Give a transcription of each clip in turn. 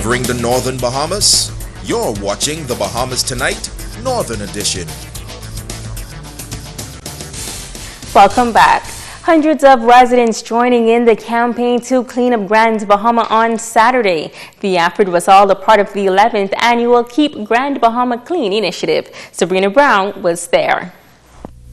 Covering the northern Bahamas, you're watching the Bahamas Tonight, Northern Edition. Welcome back. Hundreds of residents joining in the campaign to clean up Grand Bahama on Saturday. The effort was all a part of the 11th annual Keep Grand Bahama Clean initiative. Sabrina Brown was there.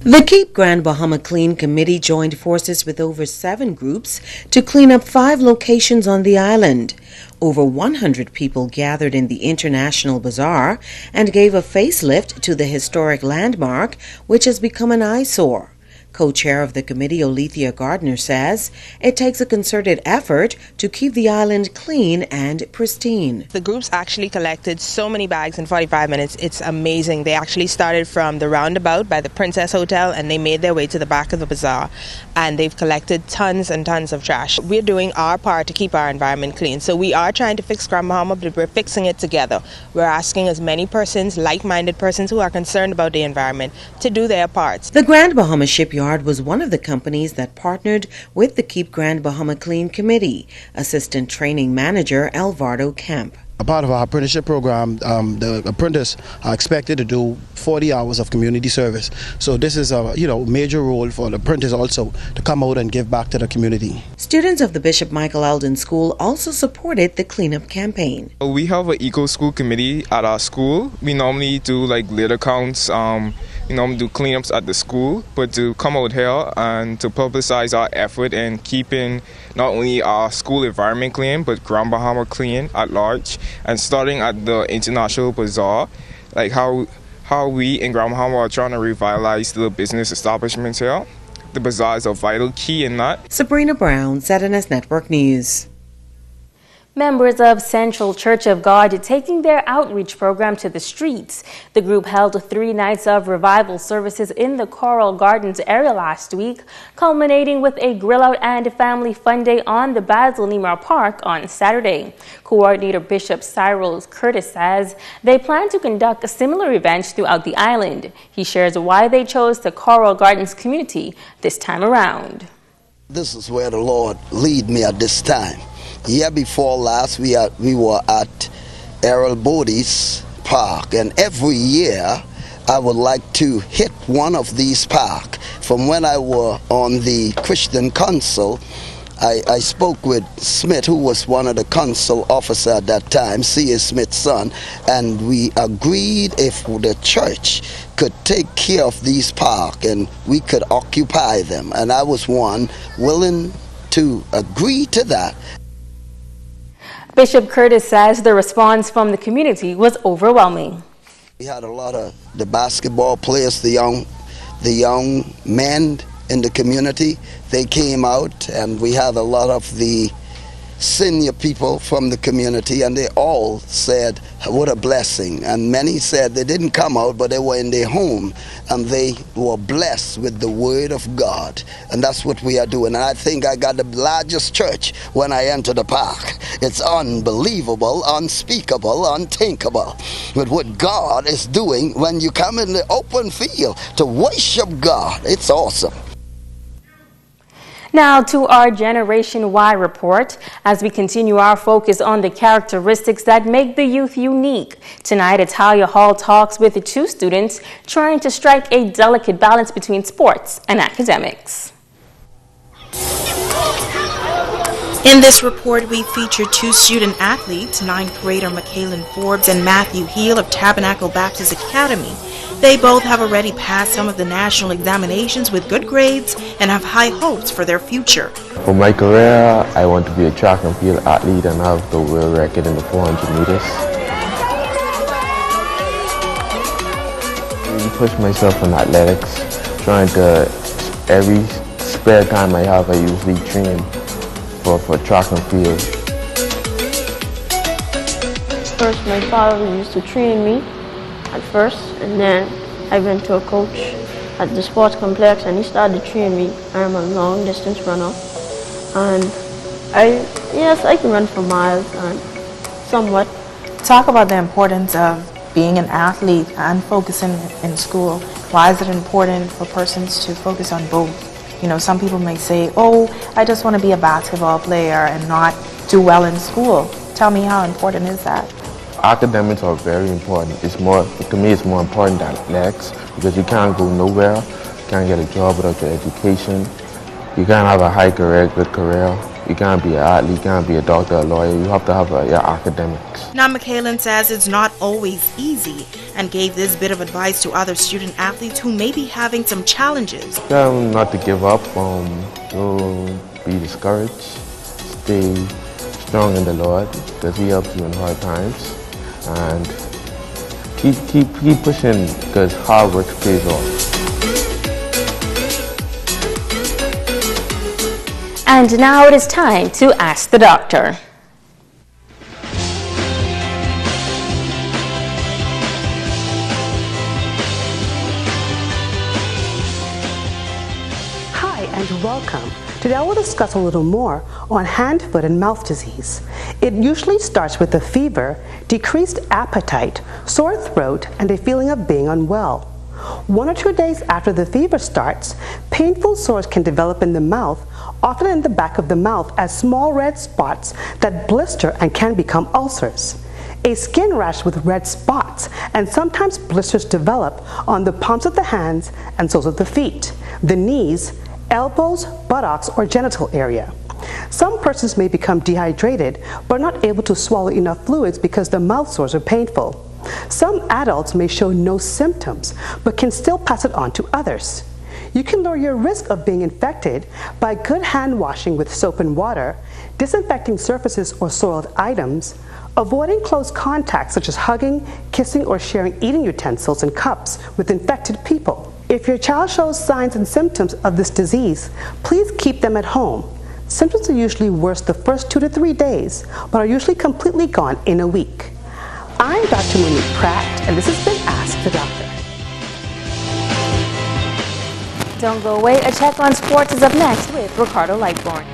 The Keep Grand Bahama Clean Committee joined forces with over 7 groups to clean up 5 locations on the island. Over 100 people gathered in the International Bazaar and gave a facelift to the historic landmark, which has become an eyesore. Co-chair of the committee, Olethea Gardner, says it takes a concerted effort to keep the island clean and pristine. The groups actually collected so many bags in 45 minutes. It's amazing. They actually started from the roundabout by the Princess Hotel and they made their way to the back of the bazaar. And they've collected tons and tons of trash. We're doing our part to keep our environment clean. So we are trying to fix Grand Bahama, but we're fixing it together. We're asking as many persons, like-minded persons who are concerned about the environment, to do their parts. The Grand Bahama Shipyard was one of the companies that partnered with the Keep Grand Bahama Clean Committee. Assistant Training Manager Alvardo Kemp. A part of our apprenticeship program, the apprentices are expected to do 40 hours of community service. So this is a major role for the apprentice also to come out and give back to the community. Students of the Bishop Michael Alden School also supported the cleanup campaign. We have an eco-school committee at our school. We normally do like litter counts, do cleanups at the school, but to come out here and to publicize our effort in keeping not only our school environment clean, but Grand Bahama clean at large. And starting at the International Bazaar, like how we in Grand Bahama are trying to revitalize the business establishments here. The bazaar is a vital key in that. Sabrina Brown, ZNS Network News. Members of Central Church of God taking their outreach program to the streets. The group held 3 nights of revival services in the Coral Gardens area last week, culminating with a grill out and family fun day on the Basil Nemar Park on Saturday. Coordinator Bishop Cyril Curtis says they plan to conduct similar events throughout the island. He shares why they chose the Coral Gardens community this time around. This is where the Lord lead me at this time. Year before last, we were at Errol Bodie's park, and every year I would like to hit one of these parks. From when I was on the Christian Council, I spoke with Smith, who was one of the council officers at that time, C.A. Smith's son, and we agreed if the church could take care of these parks and we could occupy them. And I was one willing to agree to that. Bishop Curtis says the response from the community was overwhelming. We had a lot of the basketball players, the young men in the community. They came out, and we had a lot of the senior people from the community, and they all said what a blessing. And many said they didn't come out, but they were in their home and they were blessed with the word of God. And that's what we are doing. And I think I got the largest church when I enter the park. It's unbelievable, unspeakable, unthinkable with what God is doing when you come in the open field to worship God. It's awesome. Now to our Generation Y report, as we continue our focus on the characteristics that make the youth unique. Tonight, Italia Hall talks with the 2 students trying to strike a delicate balance between sports and academics. In this report, we feature 2 student athletes, 9th grader Michaelan Forbes and Matthew Heel of Tabernacle Baptist Academy. They both have already passed some of the national examinations with good grades and have high hopes for their future. For my career, I want to be a track and field athlete and have the world record in the 400 meters. I really push myself in athletics, trying to, every spare time I have, I usually train for track and field. First, my father used to train me at first, and then I went to a coach at the sports complex and he started to train me. I'm a long distance runner, and I can run for miles and somewhat. Talk about the importance of being an athlete and focusing in school. Why is it important for persons to focus on both? You know, some people may say, oh, I just want to be a basketball player and not do well in school. Tell me, how important is that? Academics are very important. To me, it's more important than athletics because you can't go nowhere, you can't get a job without your education, you can't have a high career, good career, you can't be an athlete, you can't be a doctor, a lawyer, you have to have your academics. Now, McKaylin says it's not always easy and gave this bit of advice to other student athletes who may be having some challenges. Tell them not to give up, don't be discouraged, stay strong in the Lord because He helps you in hard times, and keep pushing because hard work pays off. And now it is time to ask the doctor. Hi and welcome. Today I will discuss a little more on hand, foot, and mouth disease. It usually starts with a fever, decreased appetite, sore throat, and a feeling of being unwell. 1 or 2 days after the fever starts, painful sores can develop in the mouth, often in the back of the mouth as small red spots that blister and can become ulcers. A skin rash with red spots and sometimes blisters develop on the palms of the hands and soles of the feet, the knees, elbows, buttocks, or genital area. Some persons may become dehydrated but not able to swallow enough fluids because the mouth sores are painful. Some adults may show no symptoms but can still pass it on to others. You can lower your risk of being infected by good hand washing with soap and water, disinfecting surfaces or soiled items, avoiding close contact such as hugging, kissing, or sharing eating utensils and cups with infected people. If your child shows signs and symptoms of this disease, please keep them at home. Symptoms are usually worse the first 2 to 3 days, but are usually completely gone in a week. I'm Dr. Monique Pratt, and this has been Ask the Doctor. Don't go away. A check on sports is up next with Ricardo Lightbourne.